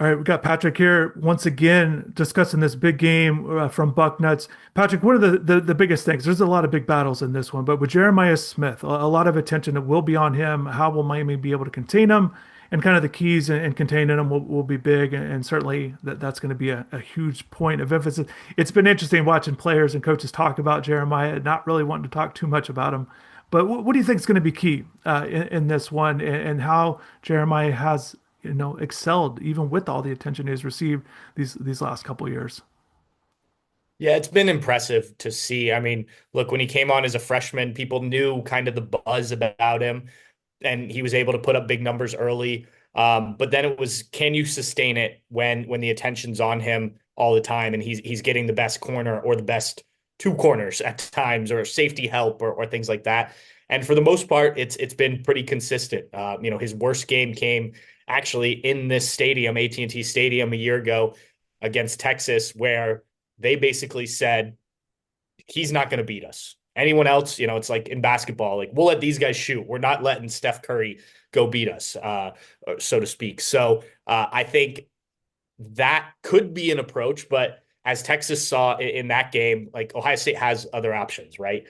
All right, we got Patrick here once again discussing this big game from Bucknuts. Patrick, what are the biggest things? There's a lot of big battles in this one, but with Jeremiah Smith, a lot of attention will be on him. How will Miami be able to contain him? And kind of the keys in containing him will be big, and certainly that's going to be a huge point of emphasis. It's been interesting watching players and coaches talk about Jeremiah, not really wanting to talk too much about him. But what do you think is going to be key in this one, and how Jeremiah has excelled even with all the attention he's received these last couple of years. Yeah, it's been impressive to see. I mean, look, when he came on as a freshman, people knew kind of the buzz about him, and he was able to put up big numbers early. But then it was, can you sustain it when the attention's on him all the time, and he's getting the best corner or the best two corners at times, or safety help or things like that. And for the most part, it's been pretty consistent. His worst game came actually in this stadium, AT&T Stadium, a year ago against Texas, where they basically said he's not going to beat us. Anyone else, it's like in basketball, like we'll let these guys shoot. We're not letting Steph Curry go beat us, so to speak. So I think that could be an approach, but as Texas saw in that game, like Ohio State has other options, right?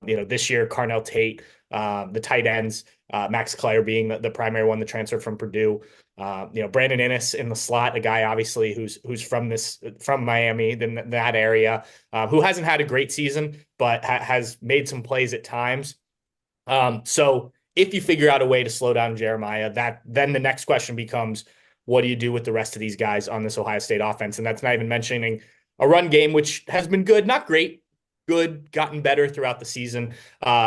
This year, Carnell Tate, the tight ends, Max Clare being the primary one, the transfer from Purdue. Brandon Innes in the slot, a guy obviously who's from Miami, that area, who hasn't had a great season, but has made some plays at times. So if you figure out a way to slow down Jeremiah, then the next question becomes, what do you do with the rest of these guys on this Ohio State offense? And that's not even mentioning a run game, which has been good, not great, good, gotten better throughout the season.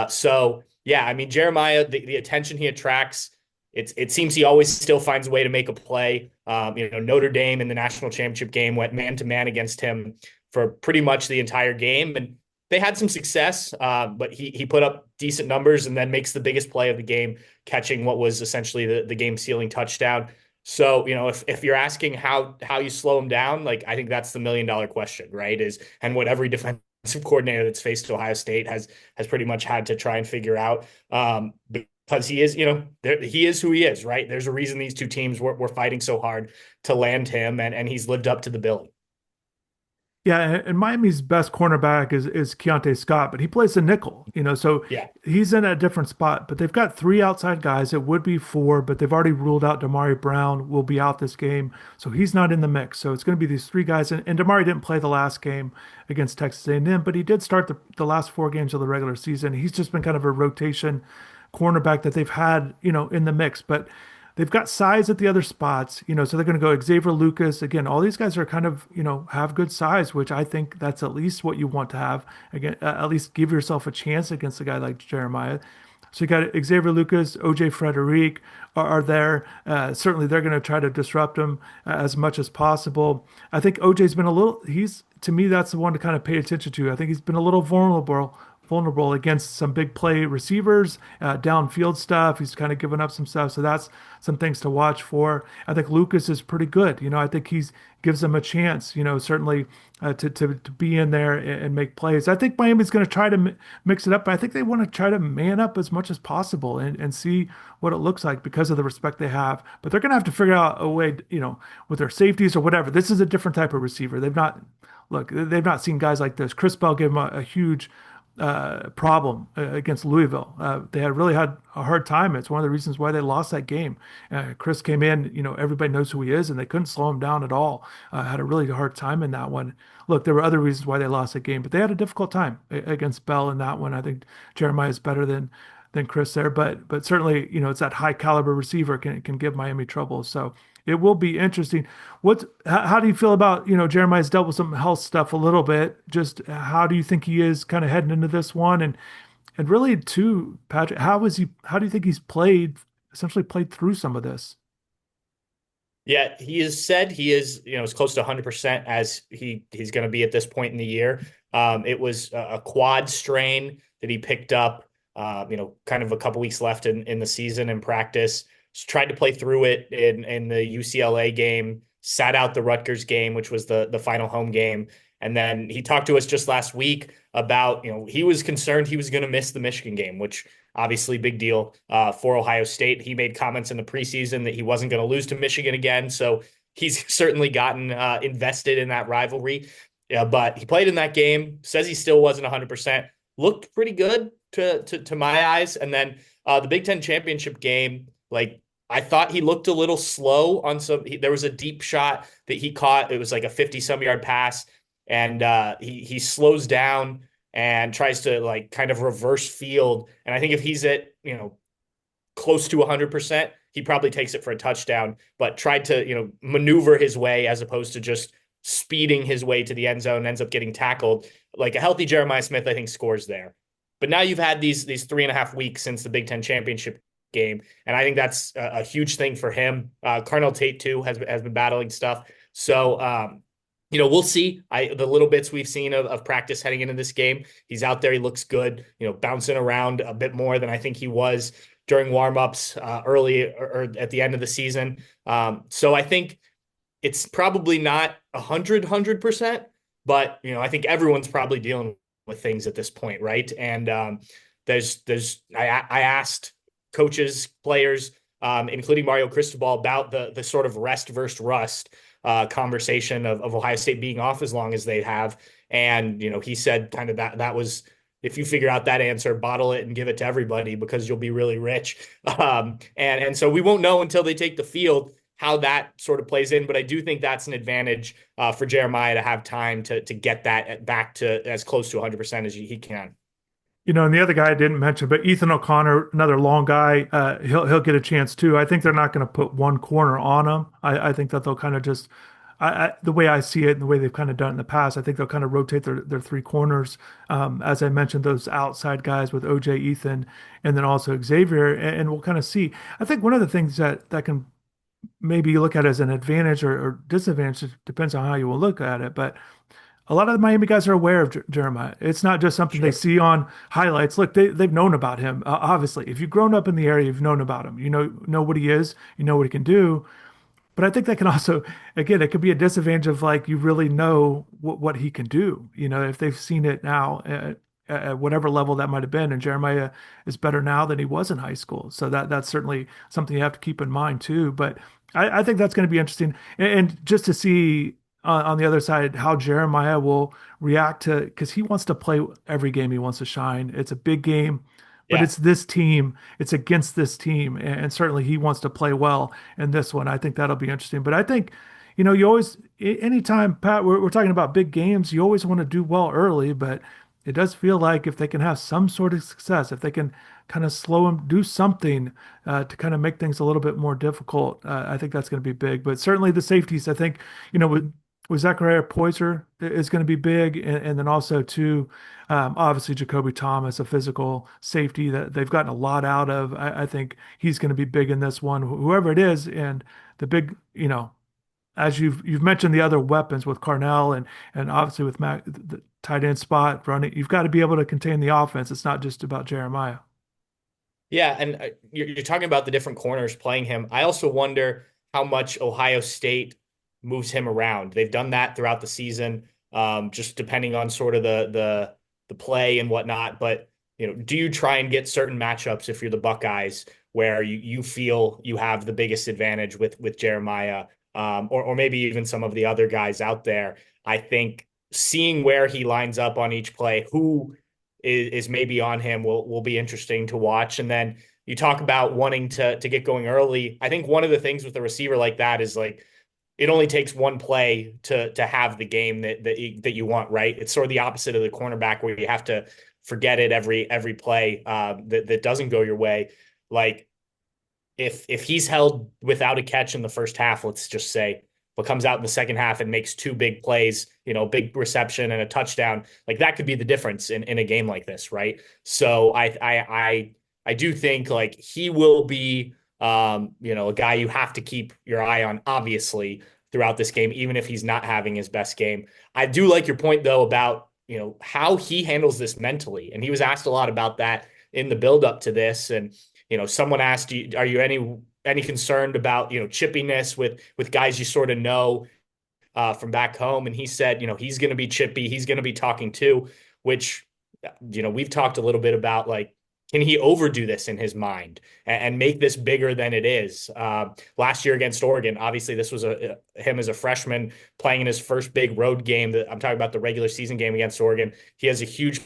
So yeah, I mean, Jeremiah, the attention he attracts, it seems he always still finds a way to make a play. Notre Dame in the national championship game went man to man against him for pretty much the entire game, and they had some success. But he put up decent numbers and then makes the biggest play of the game, catching what was essentially the game sealing touchdown. So, if you're asking how you slow him down, like I think that's the $1 million question, right? And what every defensive coordinator that's faced Ohio State has pretty much had to try and figure out. Because he is, he is who he is, right? There's a reason these two teams were fighting so hard to land him, and he's lived up to the billing. Yeah, and Miami's best cornerback is Keontae Scott, but he plays the nickel, so Yeah. he's in a different spot. But they've got three outside guys. It would be four, but they've already ruled out Damari Brown will be out this game, so he's not in the mix. So it's going to be these three guys, and Damari didn't play the last game against Texas A&M, but he did start the last four games of the regular season. He's just been kind of a rotation cornerback that they've had, in the mix, but. They've got size at the other spots, so they're going to go Xavier Lucas. Again, all these guys are kind of, have good size, which I think that's at least what you want to have. Again, at least give yourself a chance against a guy like Jeremiah. So you got Xavier Lucas, OJ Frederic are there. Certainly they're going to try to disrupt him as much as possible. I think OJ's been to me, that's the one to kind of pay attention to. I think he's been a little vulnerable against some big play receivers, downfield stuff. He's kind of given up some stuff. So that's some things to watch for. I think Lucas is pretty good. I think he's gives them a chance, certainly to be in there and make plays. I think Miami's going to try to mix it up, but I think they want to try to man up as much as possible and see what it looks like because of the respect they have. But they're going to have to figure out a way, with their safeties or whatever. This is a different type of receiver. They've not seen guys like this. Chris Bell gave him a huge problem against Louisville. They had really had a hard time. It's one of the reasons why they lost that game. Chris came in, everybody knows who he is, and they couldn't slow him down at all. Had a really hard time in that one. Look, there were other reasons why they lost that game, but they had a difficult time against Bell in that one. I think Jeremiah is better than Chris there, but certainly, it's that high caliber receiver can give Miami trouble. So it will be interesting. How do you feel about, Jeremiah's dealt with some health stuff a little bit. Just how do you think he is kind of heading into this one? And really too, Patrick, how do you think he's essentially played through some of this? Yeah, he has said he is, as close to 100% as he's going to be at this point in the year. It was a quad strain that he picked up, kind of a couple weeks left in the season in practice. Just tried to play through it in the UCLA game, sat out the Rutgers game, which was the final home game. And then he talked to us just last week about, he was concerned he was going to miss the Michigan game, which obviously big deal for Ohio State. He made comments in the preseason that he wasn't going to lose to Michigan again. So he's certainly gotten invested in that rivalry. Yeah, but he played in that game, says he still wasn't 100%, looked pretty good to my eyes. And then the Big Ten championship game, like I thought he looked a little slow on some. There was a deep shot that he caught. It was like a 50 some yard pass, and he slows down and tries to like kind of reverse field. And I think if he's at close to 100%, he probably takes it for a touchdown. But tried to maneuver his way as opposed to just speeding his way to the end zone, ends up getting tackled. Like a healthy Jeremiah Smith, I think scores there. But now you've had these 3.5 weeks since the Big Ten championship game, and I think that's a huge thing for him. Carnell Tate too has been battling stuff, so we'll see. The little bits we've seen of practice heading into this game, he's out there, he looks good, bouncing around a bit more than I think he was during warmups early or at the end of the season. So I think it's probably not 100%, but I think everyone's probably dealing with things at this point, right? And I asked coaches, players, including Mario Cristobal, about the sort of rest versus rust conversation of Ohio State being off as long as they have, and he said kind of that was, if you figure out that answer, bottle it and give it to everybody because you'll be really rich. And so we won't know until they take the field how that sort of plays in. But I do think that's an advantage for Jeremiah to have time to get that back to as close to 100% as he can. And the other guy I didn't mention, but Ethan O'Connor, another long guy, he'll get a chance too. I think they're not going to put one corner on him. I think that they'll kind of just, the way I see it and the way they've kind of done it in the past, I think they'll kind of rotate their three corners. As I mentioned, those outside guys with OJ, Ethan, and then also Xavier, and we'll kind of see. I think one of the things that can maybe you look at as an advantage or disadvantage, it depends on how you will look at it, but a lot of the Miami guys are aware of Jeremiah. It's not just something they Sure. see on highlights. Look, they've known about him. Obviously, if you've grown up in the area, you've known about him. You know what he is. You know what he can do. But I think that can also, again, it could be a disadvantage of like you really know what he can do. If they've seen it now at whatever level that might have been, and Jeremiah is better now than he was in high school. So that's certainly something you have to keep in mind too. But I think that's going to be interesting, and just to see on the other side how Jeremiah will react to, because he wants to play every game, he wants to shine. It's a big game, but Yeah. it's this team, it's against this team, and certainly he wants to play well in this one. I think that'll be interesting. But I think, you always, anytime, Pat, we're talking about big games, you always want to do well early, but it does feel like if they can have some sort of success, if they can kind of slow them, do something to kind of make things a little bit more difficult, I think that's going to be big. But certainly the safeties, I think, with Zachariah Poyser is going to be big, and then also too, obviously Jacoby Thomas, a physical safety that they've gotten a lot out of. I think he's going to be big in this one, whoever it is, and the big, as you've mentioned the other weapons with Carnell and obviously with Mac, the tight end spot running, you've got to be able to contain the offense. It's not just about Jeremiah. Yeah, and you're talking about the different corners playing him. I also wonder how much Ohio State moves him around. They've done that throughout the season, just depending on sort of the play and whatnot. But do you try and get certain matchups if you're the Buckeyes where you feel you have the biggest advantage with Jeremiah, or maybe even some of the other guys out there? I think seeing where he lines up on each play, who is maybe on him will be interesting to watch. And then you talk about wanting to get going early. I think one of the things with a receiver like that is like it only takes one play to have the game that you want, right? It's sort of the opposite of the cornerback where you have to forget it every play that doesn't go your way. Like if he's held without a catch in the first half, let's just say, but comes out in the second half and makes two big plays, big reception and a touchdown, like that could be the difference in a game like this, right? So I do think like he will be a guy you have to keep your eye on, obviously, throughout this game, even if he's not having his best game. I do like your point though about how he handles this mentally, and he was asked a lot about that in the build up to this, and someone asked you, are you any concerned about chippiness with guys you sort of know from back home? And he said he's going to be chippy, he's going to be talking too, which we've talked a little bit about, like can he overdo this in his mind and make this bigger than it is? Last year against Oregon, obviously this was him as a freshman playing in his first big road game. That I'm talking about the regular season game against Oregon. He has a huge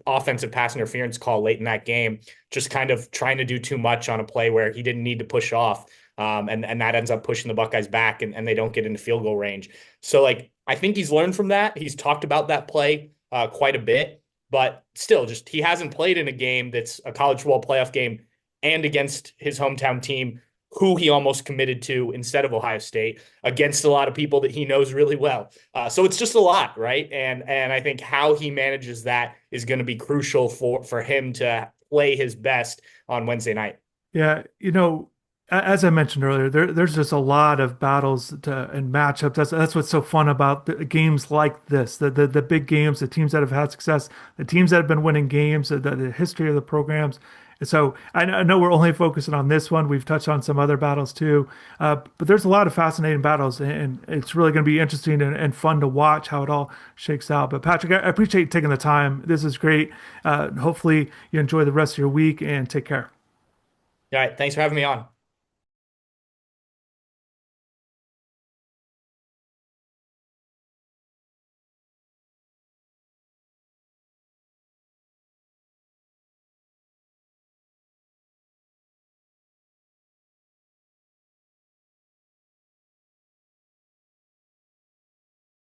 offensive pass interference call late in that game, just kind of trying to do too much on a play where he didn't need to push off. And that ends up pushing the Buckeyes back and they don't get into field goal range. So like I think he's learned from that. He's talked about that play quite a bit, but still just he hasn't played in a game that's a college football playoff game and against his hometown team who he almost committed to instead of Ohio State against a lot of people that he knows really well. So it's just a lot, right? And I think how he manages that is going to be crucial for him to play his best on Wednesday night. Yeah, as I mentioned earlier, there's just a lot of battles and matchups. That's what's so fun about the games like this, the big games, the teams that have had success, the teams that have been winning games, the history of the programs. And so I know we're only focusing on this one. We've touched on some other battles too, but there's a lot of fascinating battles, and it's really going to be interesting and fun to watch how it all shakes out. But Patrick, I appreciate you taking the time. This is great. Hopefully you enjoy the rest of your week and take care. All right. Thanks for having me on.